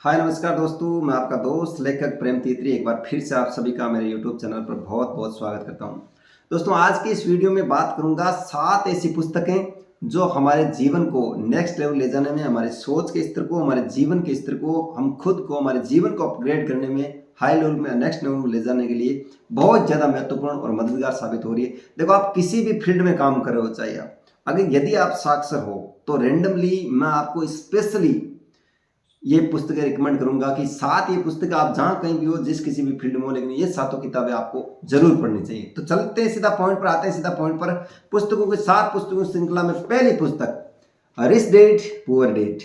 हाय नमस्कार दोस्तों, मैं आपका दोस्त लेखक प्रेम तीतरी एक बार फिर से आप सभी का मेरे यूट्यूब चैनल पर बहुत बहुत स्वागत करता हूं। दोस्तों, आज की इस वीडियो में बात करूंगा 7 ऐसी पुस्तकें जो हमारे जीवन को नेक्स्ट लेवल ले जाने में, हमारे सोच के स्तर को, हमारे जीवन के स्तर को, हम खुद को, हमारे जीवन को अपग्रेड करने में, हाई लेवल में, नेक्स्ट लेवल में ले जाने के लिए बहुत ज़्यादा महत्वपूर्ण और मददगार साबित हो रही है। देखो, आप किसी भी फील्ड में काम कर रहे हो, चाहे आप अगर यदि आप साक्षर हो तो रेंडमली मैं आपको स्पेशली ये पुस्तकें रिकमेंड करूंगा कि 7 ये पुस्तक आप जहां कहीं भी हो, जिस किसी भी फील्ड में हो, लेकिन ये 7 किताबें आपको जरूर पढ़नी चाहिए। तो चलते हैं सीधा पॉइंट पर, आते हैं सीधा पॉइंट पर। पुस्तकों के 7 पुस्तकों की श्रृंखला में पहली पुस्तक रिच डैड पुअर डैड।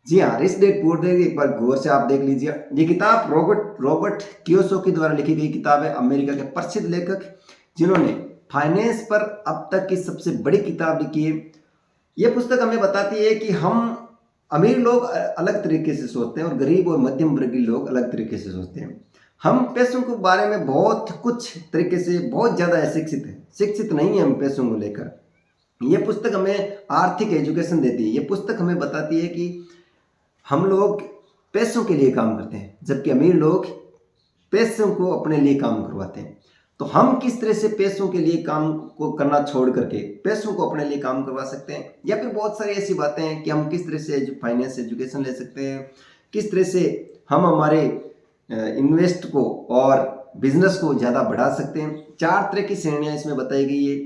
जी हाँ, रिच डैड पुअर डैड एक बार गौर से आप देख लीजिए। ये किताब रॉबर्ट कियोसाकी द्वारा लिखी गई किताब है। अमेरिका के प्रसिद्ध लेखक जिन्होंने फाइनेंस पर अब तक की सबसे बड़ी किताब लिखी है। यह पुस्तक हमें बताती है कि हम अमीर लोग अलग तरीके से सोचते हैं और गरीब और मध्यम वर्गीय लोग अलग तरीके से सोचते हैं। हम पैसों के बारे में बहुत कुछ तरीके से बहुत ज़्यादा शिक्षित नहीं है हम पैसों को लेकर। यह पुस्तक हमें आर्थिक एजुकेशन देती है। यह पुस्तक हमें बताती है कि हम लोग पैसों के लिए काम करते हैं, जबकि अमीर लोग पैसों को अपने लिए काम करवाते हैं। तो हम किस तरह से पैसों के लिए काम को करना छोड़ करके पैसों को अपने लिए काम करवा सकते हैं, या फिर बहुत सारी ऐसी बातें हैं कि हम किस तरह से फाइनेंस एजुकेशन ले सकते हैं, किस तरह से हम हमारे इन्वेस्ट को और बिजनेस को ज़्यादा बढ़ा सकते हैं। 4 तरह की श्रेणियाँ इसमें बताई गई है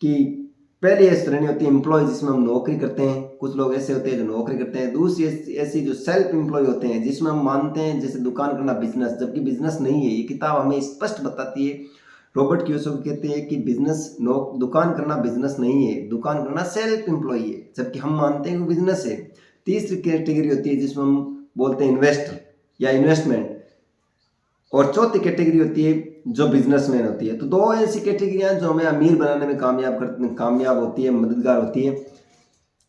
कि पहली श्रेणी होती है एम्प्लॉय, जिसमें हम नौकरी करते हैं। कुछ लोग ऐसे होते हैं जो नौकरी करते हैं। दूसरी ऐसी जो सेल्फ एम्प्लॉय होते हैं, जिसमें हम मानते हैं जैसे दुकान करना बिजनेस, जबकि बिजनेस नहीं है। ये किताब हमें स्पष्ट बताती है। रॉबर्ट कियोसाकी कहते हैं कि दुकान करना बिजनेस नहीं है, दुकान करना सेल्फ एम्प्लॉय है, जबकि हम मानते हैं कि बिजनेस है। तीसरी कैटेगरी होती है जिसमें हम बोलते हैं इन्वेस्टर या इन्वेस्टमेंट, और चौथी कैटेगरी होती है जो बिजनेसमैन होती है। तो 2 ऐसी कैटेगरियां जो हमें अमीर बनाने में कामयाब होती है, मददगार होती है।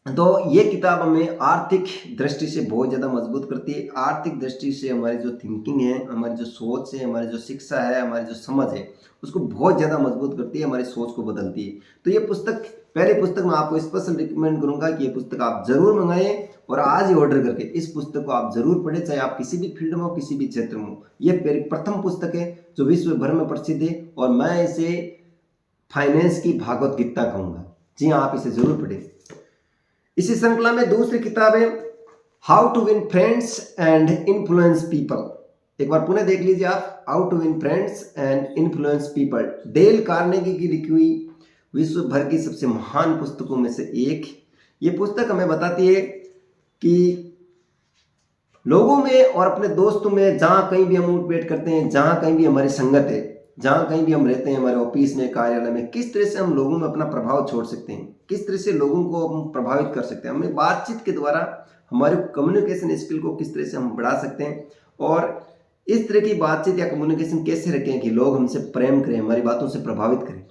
तो ये किताब हमें आर्थिक दृष्टि से बहुत ज़्यादा मजबूत करती है। आर्थिक दृष्टि से हमारी जो थिंकिंग है, हमारी जो सोच है, हमारी जो शिक्षा है, हमारी जो समझ है, उसको बहुत ज़्यादा मजबूत करती है, हमारी सोच को बदलती है। तो ये पुस्तक, पहली पुस्तक मैं आपको स्पेशल रिकमेंड करूंगा कि ये पुस्तक आप जरूर मंगाएं और आज ही ऑर्डर करके इस पुस्तक को आप जरूर पढ़ें, चाहे आप किसी भी फील्ड में हो, किसी भी क्षेत्र में हो। ये प्रथम पुस्तक है जो विश्व भर में प्रसिद्ध है, और मैं इसे फाइनेंस की भागवत गीता कहूँगा। जी हाँ, आप इसे जरूर पढ़ें। इसी श्रृंखला में दूसरी किताब है how to win friends and influence people. एक बार पुनः देख लीजिए आप, how to win friends and influence people, Dale Carnegie की लिखी हुई विश्व भर की सबसे महान पुस्तकों में से एक। ये पुस्तक हमें बताती है कि लोगों में और अपने दोस्तों में, जहाँ कहीं भी हम उठ बैठ करते हैं, जहाँ कहीं भी हमारी संगत है, जहाँ कहीं भी हम रहते हैं, हमारे ऑफिस में, कार्यालय में, किस तरह से हम लोगों में अपना प्रभाव छोड़ सकते हैं, किस तरह से लोगों को हम प्रभावित कर सकते हैं। हमें बातचीत के द्वारा हमारे कम्युनिकेशन स्किल को किस तरह से हम बढ़ा सकते हैं, और इस तरह की बातचीत या कम्युनिकेशन कैसे रखें कि लोग हमसे प्रेम करें, हमारी बातों से प्रभावित करें,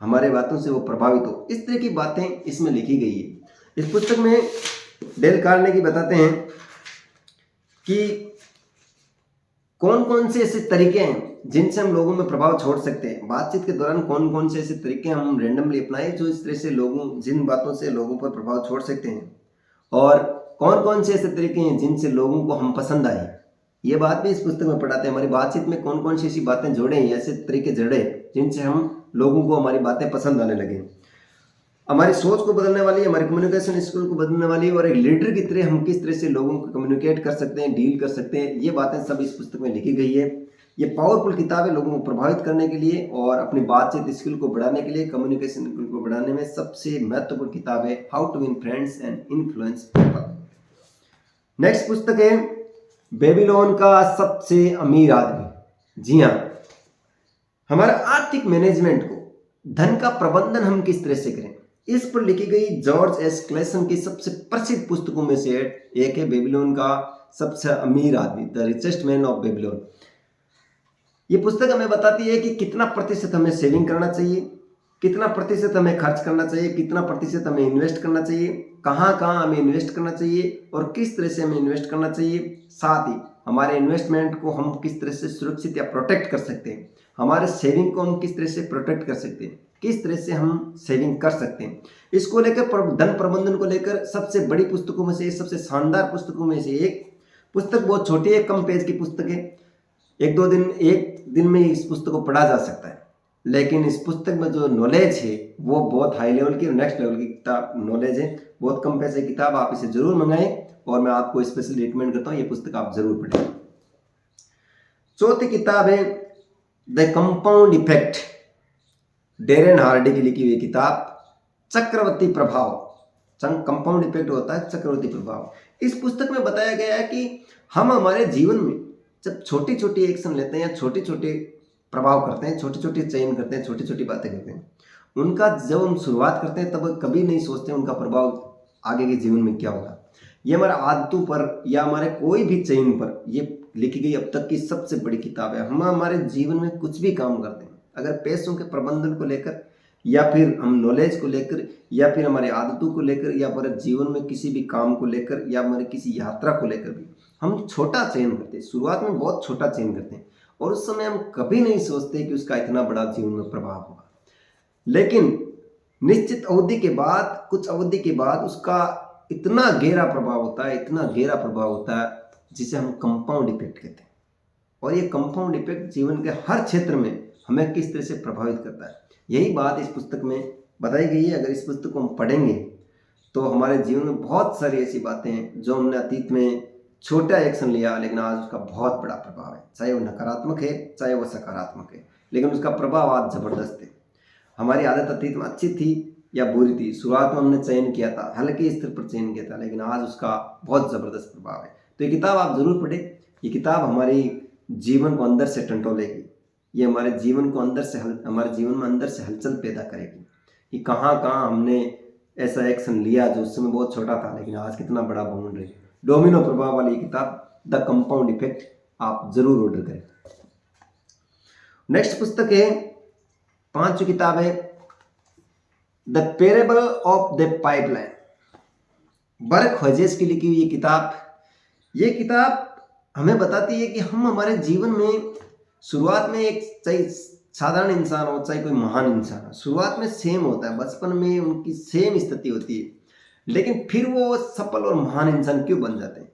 हमारे बातों से वो प्रभावित हो। इस तरह की बातें इसमें लिखी गई है। इस पुस्तक में डेल कार्नेगी बताते हैं कि कौन कौन से ऐसे तरीके हैं जिनसे हम लोगों में प्रभाव छोड़ सकते हैं। बातचीत के दौरान कौन कौन से ऐसे तरीके हम रेंडमली अपनाएं जो इस तरह से जिन बातों से लोगों पर प्रभाव छोड़ सकते हैं, और कौन कौन से ऐसे तरीके हैं जिनसे लोगों को हम पसंद आए। ये बात भी इस पुस्तक में पढ़ाते हैं। हमारी बातचीत में कौन कौन सी ऐसी बातें जोड़े, ऐसे तरीके जड़े जिनसे हम लोगों को हमारी बातें पसंद आने लगे, हमारी सोच को बदलने वाली, हमारी कम्युनिकेशन स्किल को बदलने वाली, और एक लीडर की तरह हम किस तरह से लोगों को कम्युनिकेट कर सकते हैं, डील कर सकते हैं। ये बातें सब इस पुस्तक में लिखी गई है। ये पावरफुल किताब है लोगों को प्रभावित करने के लिए और अपनी बातचीत स्किल को बढ़ाने के लिए, कम्युनिकेशन स्किल को बढ़ाने में सबसे महत्वपूर्ण किताब है how to win friends and influence people. Next पुस्तक है बेबीलोन का सबसे अमीर आदमी। जी हाँ, हमारा आर्थिक मैनेजमेंट को, धन का प्रबंधन हम किस तरह से करें, इस पर लिखी गई जॉर्ज एस क्लेसन की सबसे प्रसिद्ध पुस्तकों में से एक है बेबीलोन का सबसे अमीर आदमी, the richest man of Babylon. ये पुस्तक हमें बताती है कि कितना प्रतिशत हमें सेविंग करना चाहिए, कितना प्रतिशत हमें खर्च करना चाहिए, कितना प्रतिशत हमें इन्वेस्ट करना चाहिए, कहाँ कहाँ हमें इन्वेस्ट करना चाहिए और किस तरह से हमें इन्वेस्ट करना चाहिए। साथ ही हमारे इन्वेस्टमेंट को हम किस तरह से सुरक्षित या प्रोटेक्ट कर सकते हैं, हमारे सेविंग को हम किस तरह से प्रोटेक्ट कर सकते हैं, किस तरह से हम सेविंग कर सकते हैं। इसको लेकर, धन प्रबंधन को लेकर सबसे बड़ी पुस्तकों में से, सबसे शानदार पुस्तकों में से एक पुस्तक बहुत छोटी है, कम पेज की पुस्तक है, एक दिन में इस पुस्तक को पढ़ा जा सकता है। लेकिन इस पुस्तक में जो नॉलेज है वो बहुत हाई लेवल की और नेक्स्ट लेवल की किताब नॉलेज है। बहुत कम पैसे की किताब, आप इसे जरूर मंगाएं और मैं आपको स्पेशली रिकमेंड करता हूँ ये पुस्तक आप जरूर पढ़ें। चौथी किताब है the compound effect, Darren Hardy की लिखी हुई किताब। चक्रवर्ती प्रभाव, कंपाउंड इफेक्ट होता है चक्रवर्ती प्रभाव। इस पुस्तक में बताया गया है कि हम हमारे जीवन में जब छोटी छोटी एक्शन लेते हैं या छोटे छोटे प्रभाव करते हैं, छोटे छोटे चयन करते हैं, छोटी छोटी बातें करते हैं, उनका जब हम शुरुआत करते हैं तब कभी नहीं सोचते उनका प्रभाव आगे के जीवन में क्या होगा। ये हमारे आदतों पर या हमारे कोई भी चयन पर ये लिखी गई अब तक की सबसे बड़ी किताब है। हम हमारे जीवन में कुछ भी काम करते हैं, अगर पैसों के प्रबंधन को लेकर या फिर हम नॉलेज को लेकर या फिर हमारी आदतों को लेकर या हमारे जीवन में किसी भी काम को लेकर या हमारी किसी यात्रा को लेकर भी हम छोटा चयन करते हैं, शुरुआत में बहुत छोटा चयन करते हैं और उस समय हम कभी नहीं सोचते कि उसका इतना बड़ा जीवन में प्रभाव होगा। लेकिन निश्चित अवधि के बाद, कुछ अवधि के बाद उसका इतना गहरा प्रभाव होता है, इतना गहरा प्रभाव होता है जिसे हम कंपाउंड इफेक्ट कहते हैं। और ये कंपाउंड इफेक्ट जीवन के हर क्षेत्र में हमें किस तरह से प्रभावित करता है, यही बात इस पुस्तक में बताई गई है। अगर इस पुस्तक को हम पढ़ेंगे तो हमारे जीवन में बहुत सारी ऐसी बातें हैं जो हमने अतीत में छोटा एक्शन लिया लेकिन आज उसका बहुत बड़ा प्रभाव है, चाहे वो नकारात्मक है चाहे वो सकारात्मक है, लेकिन उसका प्रभाव आज जबरदस्त है। हमारी आदत अतीत में अच्छी थी या बुरी थी, शुरुआत में हमने चयन किया था, हल्के स्तर पर चयन किया था, लेकिन आज उसका बहुत जबरदस्त प्रभाव है। तो ये किताब आप जरूर पढ़ें। ये किताब हमारी जीवन को अंदर से टंटोलेगी, ये हमारे जीवन को हमारे जीवन में अंदर से हलचल पैदा करेगी कि कहाँ कहाँ हमने ऐसा एक्शन लिया जो उस समय बहुत छोटा था लेकिन आज कितना बड़ा बाउंड है। डोमिनो प्रभाव वाली किताब द कंपाउंड इफेक्ट आप जरूर ऑर्डर करें। नेक्स्ट पुस्तक है, पांचवी किताब है the parable of the pipeline, Burke Hedges की लिखी हुई ये किताब। ये किताब हमें बताती है कि हम हमारे जीवन में शुरुआत में एक चाहे साधारण इंसान हो चाहे कोई महान इंसान हो, शुरुआत में सेम होता है, बचपन में उनकी सेम स्थिति होती है, लेकिन फिर वो सफल और महान इंसान क्यों बन जाते हैं।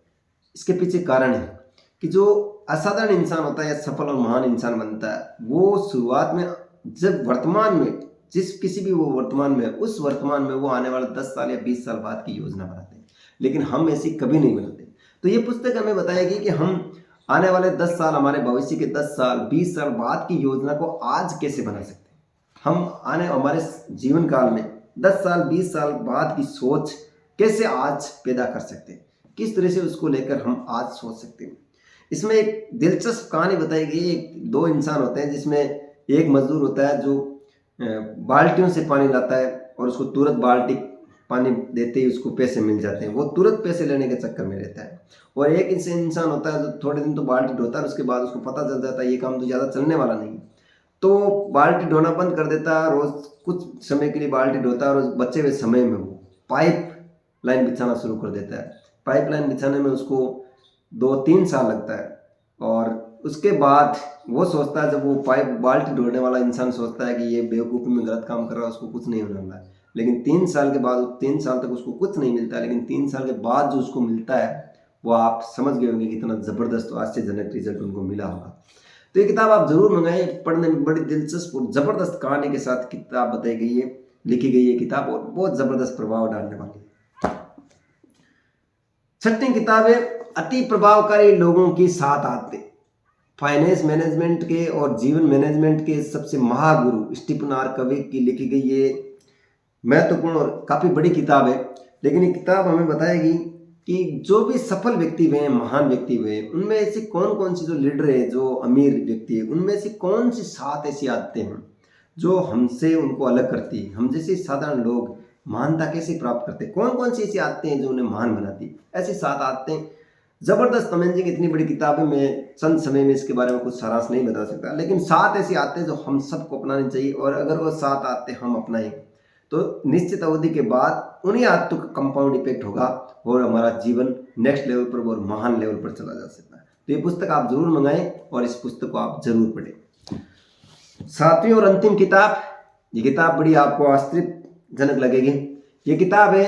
इसके पीछे कारण है कि जो असाधारण इंसान होता है या सफल और महान इंसान बनता है वो शुरुआत में जब वर्तमान में किसी भी वो वर्तमान में उस वर्तमान में वो आने वाले 10 साल या 20 साल बाद की योजना बनाते हैं, लेकिन हम ऐसी कभी नहीं बनाते। तो ये पुस्तक हमें बताएगी कि हम आने वाले 10 साल, हमारे भविष्य के 10 साल 20 साल बाद की योजना को आज कैसे बना सकते हैं। हम हमारे जीवन काल में 10 साल 20 साल बाद की सोच कैसे आज पैदा कर सकते हैं, किस तरह से उसको लेकर हम आज सोच सकते हैं। इसमें एक दिलचस्प कहानी बताई गई है। दो इंसान होते हैं जिसमें एक मजदूर होता है जो बाल्टियों से पानी लाता है और उसको तुरंत बाल्टी पानी देते ही उसको पैसे मिल जाते हैं, वो तुरंत पैसे लेने के चक्कर में रहता है। और एक इंसान होता है जो थोड़े दिन तो बाल्टी ढोता है, उसके बाद उसको पता चल जाता है ये काम तो ज़्यादा चलने वाला नहीं, तो बाल्टी ढोना बंद कर देता है। रोज कुछ समय के लिए बाल्टी ढोता है और बचे हुए समय में वो पाइप लाइन बिछाना शुरू कर देता है। पाइप लाइन बिछाने में उसको 2-3 साल लगता है और उसके बाद वो सोचता है, जब वो बाल्टी ढोने वाला इंसान सोचता है कि ये बेवकूफ़ी में गलत काम कर रहा है, उसको कुछ नहीं होने वाला है, लेकिन 3 साल के बाद 3 साल तक उसको कुछ नहीं मिलता है, लेकिन 3 साल के बाद जो उसको मिलता है वो आप समझ गए होंगे कितना ज़बरदस्त और आश्चर्यजनक रिजल्ट उनको मिला होगा। तो ये किताब आप जरूर मंगाएं, पढ़ने में बड़ी दिलचस्प और ज़बरदस्त कहानी के साथ किताब बताई गई है, लिखी गई है किताब और बहुत ज़बरदस्त प्रभाव डालने वाली है। छठी किताब है अति प्रभावकारी लोगों की 7 आदतें, फाइनेंस मैनेजमेंट के और जीवन मैनेजमेंट के सबसे महागुरु स्टीफन आर कवी की लिखी गई ये महत्वपूर्ण और काफ़ी बड़ी किताब है। लेकिन ये किताब हमें बताएगी कि जो भी सफल व्यक्ति हुए, महान व्यक्ति हुए, उनमें ऐसी कौन कौन सी, जो लीडर है, जो अमीर व्यक्ति है, उनमें से कौन सी 7 ऐसी आदतें हैं जो हमसे उनको अलग करती है। हम जैसे साधारण लोग महानता कैसे प्राप्त करते हैं, कौन कौन सी ऐसी आदतें हैं जो उन्हें महान बनाती, ऐसी 7 आदतें। ज़बरदस्त अमेजिंग, इतनी बड़ी किताब है, मैं चंद समय में इसके बारे में कुछ सारांश नहीं बता सकता, लेकिन 7 ऐसी आदतें जो हम सबको अपनानी चाहिए और अगर वो 7 आदतें हम अपनाएं तो निश्चित अवधि के बाद उन्हीं आदतों का कंपाउंड इफेक्ट होगा और हमारा जीवन नेक्स्ट लेवल पर और महान लेवल पर चला जा सकता है। तो ये पुस्तक आप जरूर मंगाएं और इस पुस्तक को आप जरूर पढ़ें। 7वीं और अंतिम किताब, ये किताब बड़ी आपको आश्चर्यजनक लगेगी। ये किताब है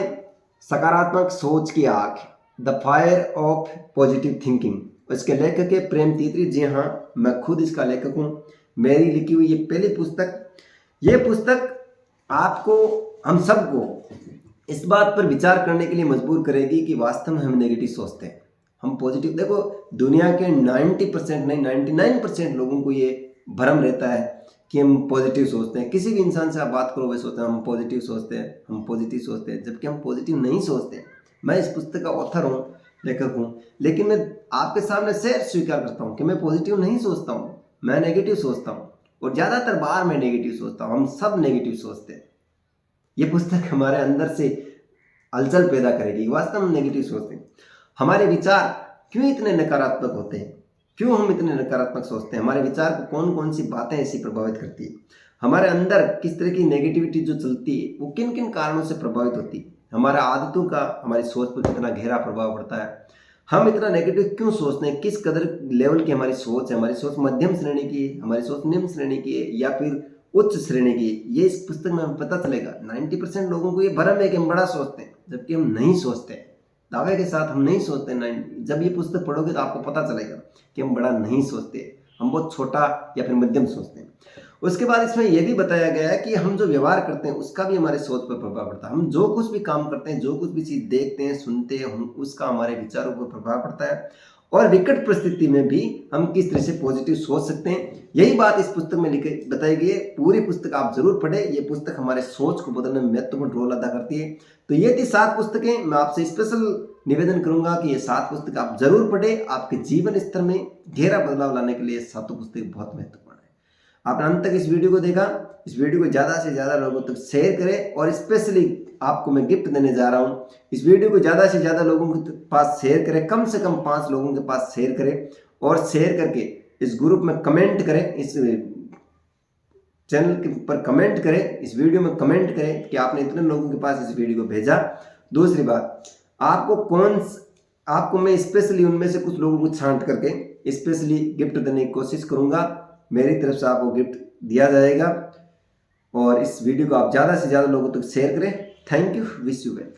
सकारात्मक सोच की आँख। The fire of positive thinking. इसके लेखक है प्रेम तीतरी। जी हाँ, मैं खुद इसका लेखक हूँ। मेरी लिखी हुई ये पहली पुस्तक, ये पुस्तक आपको, हम सबको इस बात पर विचार करने के लिए मजबूर करेगी कि वास्तव में हम नेगेटिव सोचते हैं, हम पॉजिटिव। देखो, दुनिया के 90% नहीं 99% लोगों को ये भ्रम रहता है कि हम पॉजिटिव सोचते हैं। किसी भी इंसान से आप बात करो, वे सोचते हैं हम पॉजिटिव सोचते हैं, हम पॉजिटिव सोचते हैं, जबकि हम पॉजिटिव नहीं सोचते हैं। मैं इस पुस्तक का ऑथर हूँ, लेखक हूँ, लेकिन मैं आपके सामने से स्वीकार करता हूँ कि मैं पॉजिटिव नहीं सोचता हूँ, मैं नेगेटिव सोचता हूँ, और ज़्यादातर बार मैं नेगेटिव सोचता हूँ। हम सब नेगेटिव सोचते हैं। ये पुस्तक हमारे अंदर से हलचल पैदा करेगी, वास्तव में नेगेटिव सोचते हैं। हमारे विचार क्यों इतने नकारात्मक होते हैं, क्यों हम इतने नकारात्मक सोचते हैं, हमारे विचार को कौन कौन सी बातें ऐसी प्रभावित करती है, हमारे अंदर किस तरह की नेगेटिविटी जो चलती है वो किन किन कारणों से प्रभावित होती है, हमारा आदतों का हमारी सोच पर कितना गहरा प्रभाव पड़ता है, हम इतना नेगेटिव क्यों सोचते हैं, किस कदर लेवल की हमारी सोच है, हमारी सोच मध्यम श्रेणी की है, हमारी सोच निम्न श्रेणी की है, या फिर उच्च श्रेणी की। ये इस पुस्तक में हमें पता चलेगा। 90% लोगों को ये भ्रम है कि हम बड़ा सोचते हैं, जबकि हम नहीं सोचते। दावे के साथ हम नहीं सोचते। जब ये पुस्तक पढ़ोगे तो आपको पता चलेगा कि हम बड़ा नहीं सोचते, हम बहुत छोटा या फिर मध्यम सोचते हैं। उसके बाद इसमें यह भी बताया गया है कि हम जो व्यवहार करते हैं उसका भी हमारे सोच पर प्रभाव पड़ता है। हम जो कुछ भी काम करते हैं, जो कुछ भी चीज़ देखते हैं, सुनते हैं, उसका हमारे विचारों पर प्रभाव पड़ता है। और विकट परिस्थिति में भी हम किस तरह से पॉजिटिव सोच सकते हैं, यही बात इस पुस्तक में लिखी बताई गई है। पूरी पुस्तक आप जरूर पढ़ें। ये पुस्तक हमारे सोच को बदलने में महत्वपूर्ण रोल अदा करती है। तो ये थी 7 पुस्तकें। मैं आपसे स्पेशल निवेदन करूंगा कि ये 7 पुस्तक आप जरूर पढ़ें। आपके जीवन स्तर में गहरा बदलाव लाने के लिए 7 पुस्तकें बहुत महत्वपूर्ण है। आपने अंत तक इस वीडियो को देखा। इस वीडियो को ज़्यादा से ज़्यादा लोगों तक शेयर करें, और स्पेशली आपको मैं गिफ्ट देने जा रहा हूँ। इस वीडियो को ज़्यादा से ज़्यादा लोगों के पास शेयर करें, कम से कम 5 लोगों के पास शेयर करें, और शेयर करके इस ग्रुप में कमेंट करें, इस चैनल पर कमेंट करें, इस वीडियो में कमेंट करें कि आपने इतने लोगों के पास इस वीडियो को भेजा। दूसरी बात, आपको मैं स्पेशली उनमें से कुछ लोगों को छांट करके स्पेशली गिफ्ट देने की कोशिश करूंगा। मेरी तरफ से आपको गिफ्ट दिया जाएगा, और इस वीडियो को आप ज़्यादा से ज़्यादा लोगों तक शेयर करें। Thank you, wish you well.